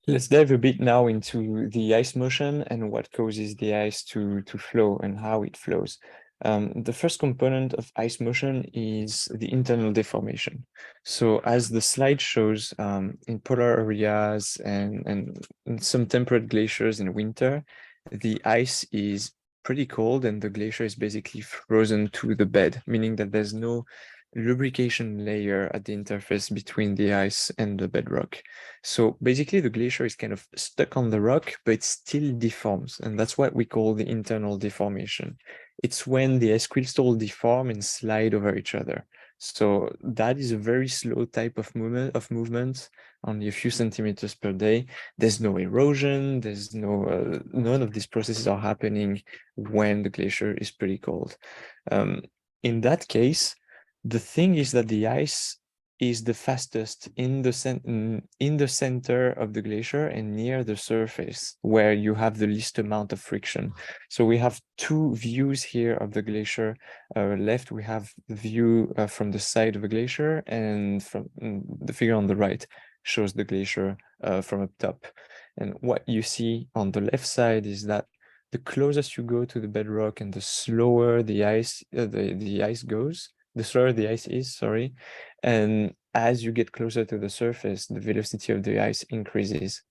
Let's dive a bit now into the ice motion and what causes the ice to flow and how it flows. The first component of ice motion is the internal deformation. So as the slide shows, in polar areas and in some temperate glaciers in winter, the ice is pretty cold and the glacier is basically frozen to the bed, meaning that there's no lubrication layer at the interface between the ice and the bedrock. So basically the glacier is kind of stuck on the rock, but it still deforms. And that's what we call the internal deformation. It's when the ice crystals deform and slide over each other. So that is a very slow type of movement, only a few centimeters per day. There's no erosion, there's no, none of these processes are happening when the glacier is pretty cold. In that case, the thing is that the ice is the fastest in the center of the glacier and near the surface where you have the least amount of friction. So we have two views here of the glacier. Left, we have the view from the side of the glacier, and from the figure on the right shows the glacier from up top. And what you see on the left side is that the closest you go to the bedrock and the slower the ice goes, the slower the ice is, sorry. And as you get closer to the surface, the velocity of the ice increases.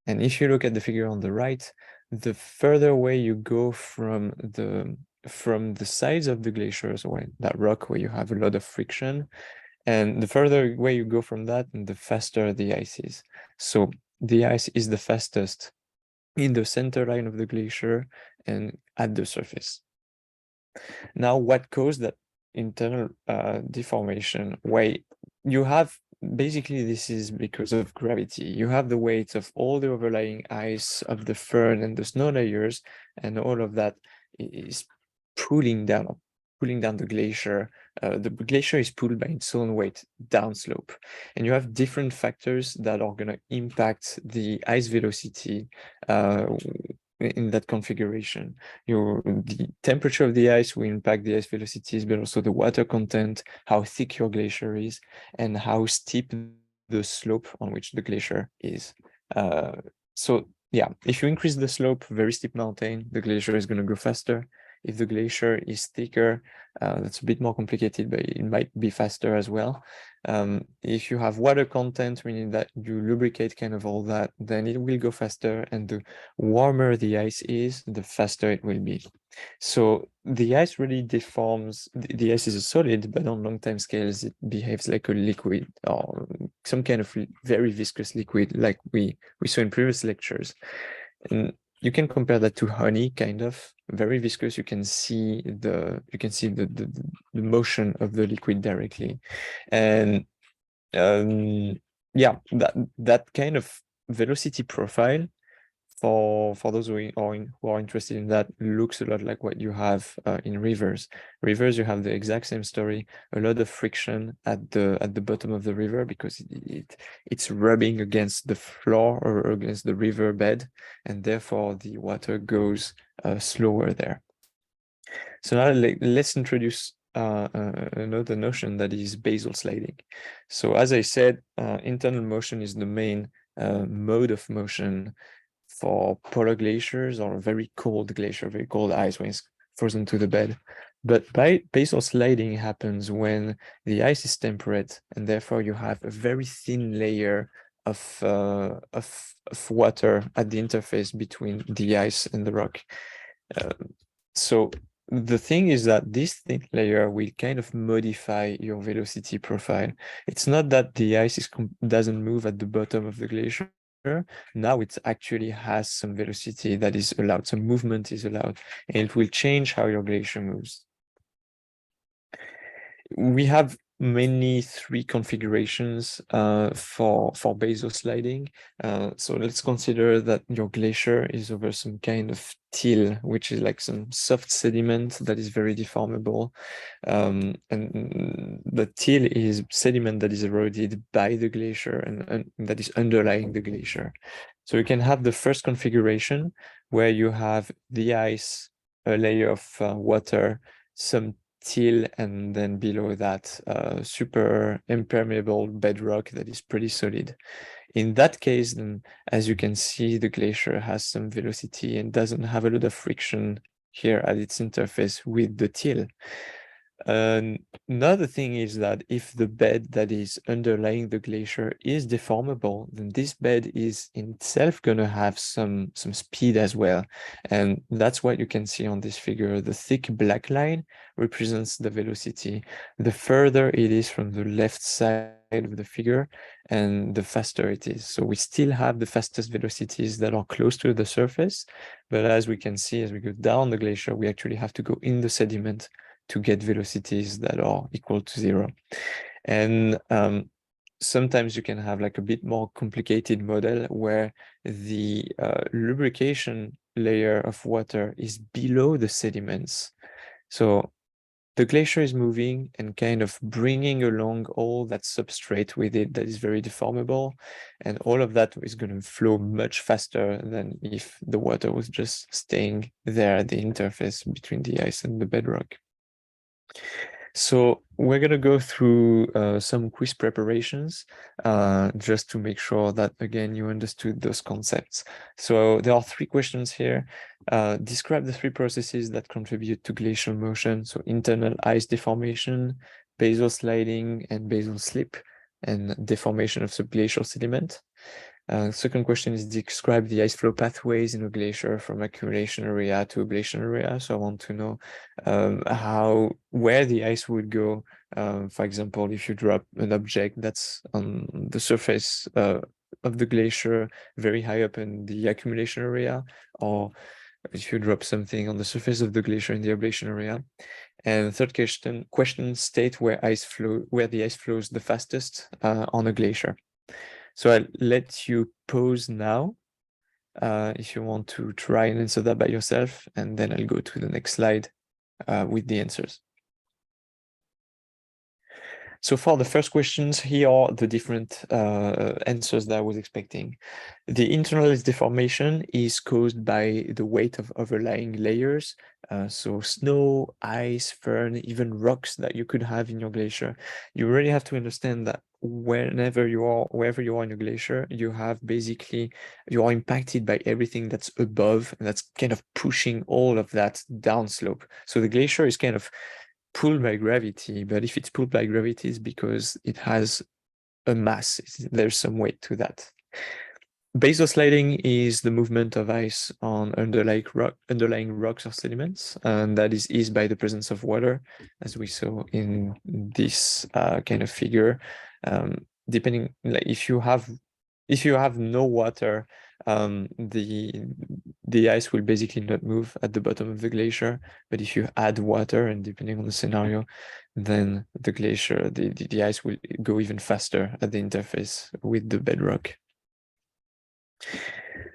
And if you look at the figure on the right, the further away you go from the sides of the glaciers, or that rock where you have a lot of friction, and the further away you go from that, the faster the ice is. So the ice is the fastest in the center line of the glacier and at the surface. Now, what caused that internal deformation? Why you have basically this is because of gravity. You have the weight of all the overlying ice of the fern and the snow layers, and all of that is pulling down the glacier. The glacier is pulled by its own weight downslope, and you have different factors that are going to impact the ice velocity in that configuration. The temperature of the ice will impact the ice velocities, but also the water content, how thick your glacier is, and how steep the slope on which the glacier is. So yeah, if you increase the slope, very steep mountain, the glacier is going to go faster. If the glacier is thicker, that's a bit more complicated, but it might be faster as well. If you have water content, meaning that you lubricate kind of all that, then it will go faster, and the warmer the ice is, the faster it will be. So the ice really deforms. The ice is a solid, but on long time scales, it behaves like a liquid or some kind of very viscous liquid, like we saw in previous lectures. And you can compare that to honey, kind of very viscous. You can see the motion of the liquid directly, and yeah, that kind of velocity profile for those who are interested in that looks a lot like what you have in rivers. Rivers, you have the exact same story, a lot of friction at the bottom of the river because it's rubbing against the floor or against the river bed, and therefore the water goes slower there. So now let's introduce another notion, that is basal sliding. So as I said, internal motion is the main mode of motion for polar glaciers or very cold glacier, very cold ice when it's frozen to the bed. But basal sliding happens when the ice is temperate, and therefore you have a very thin layer of water at the interface between the ice and the rock. So the thing is that this thin layer will kind of modify your velocity profile. It's not that the ice doesn't move at the bottom of the glacier. Now it actually has some velocity that is allowed, some movement is allowed, and it will change how your glacier moves. We have mainly three configurations for basal sliding. So let's consider that your glacier is over some kind of till, which is like some soft sediment that is very deformable. And the till is sediment that is eroded by the glacier and that is underlying the glacier. So you can have the first configuration where you have the ice, a layer of water, some till, and then below that, super impermeable bedrock that is pretty solid. In that case, then, as you can see, the glacier has some velocity and doesn't have a lot of friction here at its interface with the till. Another thing is that if the bed that is underlying the glacier is deformable, then this bed is in itself going to have some speed as well. And that's what you can see on this figure. The thick black line represents the velocity. The further it is from the left side of the figure, and the faster it is. So we still have the fastest velocities that are close to the surface, but as we can see, as we go down the glacier, we actually have to go in the sediment to get velocities that are equal to 0. And sometimes you can have like a bit more complicated model where the lubrication layer of water is below the sediments. So the glacier is moving and kind of bringing along all that substrate with it that is very deformable. And all of that is going to flow much faster than if the water was just staying there at the interface between the ice and the bedrock. So we're going to go through some quiz preparations just to make sure that, again, you understood those concepts. So there are 3 questions here. Describe the 3 processes that contribute to glacial motion. So internal ice deformation, basal sliding, and basal slip, and deformation of subglacial sediment. Second question is describe the ice flow pathways in a glacier from accumulation area to ablation area. So I want to know where the ice would go. For example, if you drop an object that's on the surface of the glacier very high up in the accumulation area, or if you drop something on the surface of the glacier in the ablation area. And third question state where the ice flows the fastest on a glacier. So I'll let you pause now if you want to try and answer that by yourself, and then I'll go to the next slide with the answers. So for the first questions, here are the different answers that I was expecting. The internal deformation is caused by the weight of overlying layers. So snow, ice, fern, even rocks that you could have in your glacier. You really have to understand that wherever you are in a glacier, you are impacted by everything that's above, and that's kind of pushing all of that downslope. So the glacier is kind of pulled by gravity, but if it's pulled by gravity, it's because it has a mass. There's some weight to that. Basal sliding is the movement of ice on underlying rocks or sediments, and that is eased by the presence of water, as we saw in this kind of figure. Depending, like if you have no water, the ice will basically not move at the bottom of the glacier. But if you add water, and depending on the scenario, then the glacier, the ice will go even faster at the interface with the bedrock.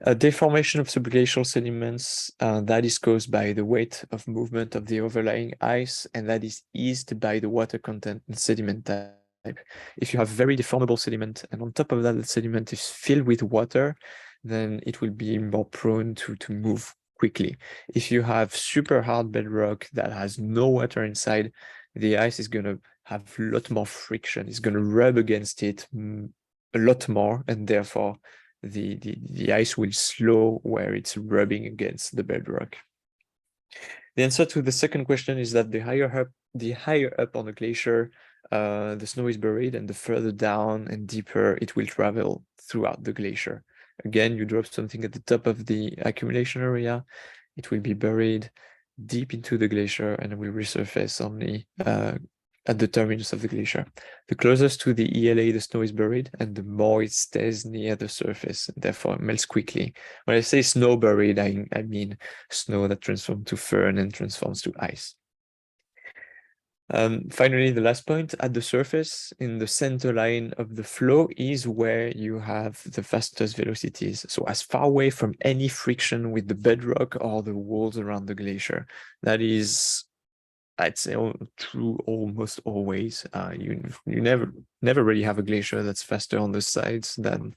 A deformation of subglacial sediments that is caused by the weight of movement of the overlying ice, and that is eased by the water content and sediment type. If you have very deformable sediment, and on top of that, the sediment is filled with water, then it will be more prone to move quickly. If you have super hard bedrock that has no water inside, the ice is going to have a lot more friction. It's going to rub against it a lot more, and therefore the ice will slow where it's rubbing against the bedrock. The answer to the second question is that the higher up on the glacier, the snow is buried, and the further down and deeper it will travel throughout the glacier. Again, you drop something at the top of the accumulation area, it will be buried deep into the glacier and will resurface only at the terminus of the glacier. The closest to the ELA the snow is buried, and the more it stays near the surface, and therefore melts quickly. When I say snow buried, I mean snow that transforms to fern and transforms to ice. Finally, the last point, at the surface, in the center line of the flow is where you have the fastest velocities. So as far away from any friction with the bedrock or the walls around the glacier. That is, I'd say, true almost always. You never really have a glacier that's faster on the sides than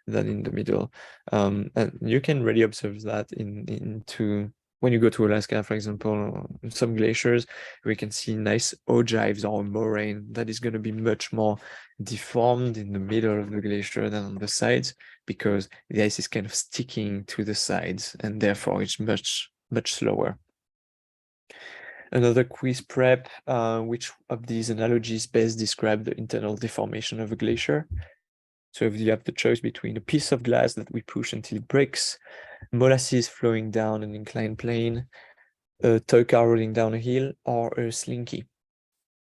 in the middle. And you can really observe that into when you go to Alaska, for example, some glaciers, we can see nice ogives or moraine that is going to be much more deformed in the middle of the glacier than on the sides, because the ice is kind of sticking to the sides, and therefore it's much slower. Another quiz prep, which of these analogies best describe the internal deformation of a glacier? So if you have the choice between a piece of glass that we push until it breaks, molasses flowing down an inclined plane, a toy car rolling down a hill, or a slinky.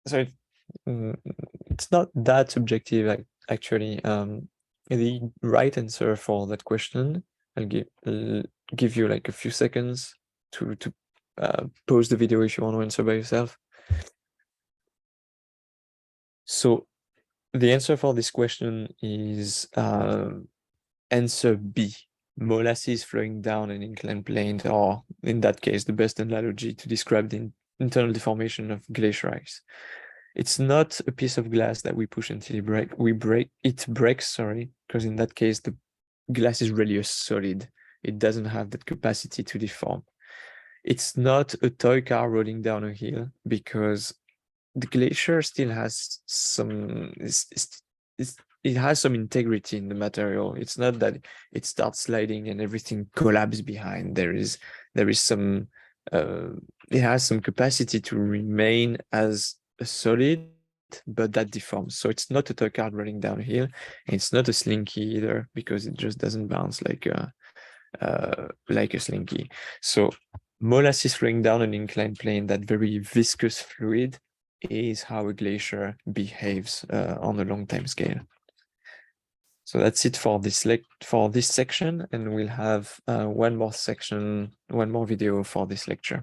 So it's not that subjective, actually. The right answer for that question, I'll give you like a few seconds to pause the video if you want to answer by yourself. So the answer for this question is answer B, molasses flowing down an inclined plane, or in that case, the best analogy to describe the internal deformation of glacier ice. It's not a piece of glass that we push until it breaks, sorry, because in that case, the glass is really a solid. It doesn't have that capacity to deform. It's not a toy car rolling down a hill, because the glacier still has some, it has some integrity in the material. It's not that it starts sliding and everything collapses behind. There is some, it has some capacity to remain as a solid, but that deforms. So it's not a toy car rolling downhill. It's not a slinky either, because it just doesn't bounce like a slinky. So molasses flowing down an inclined plane, that very viscous fluid, is how a glacier behaves on a long time scale. So that's it for this section, and we'll have one more video for this lecture.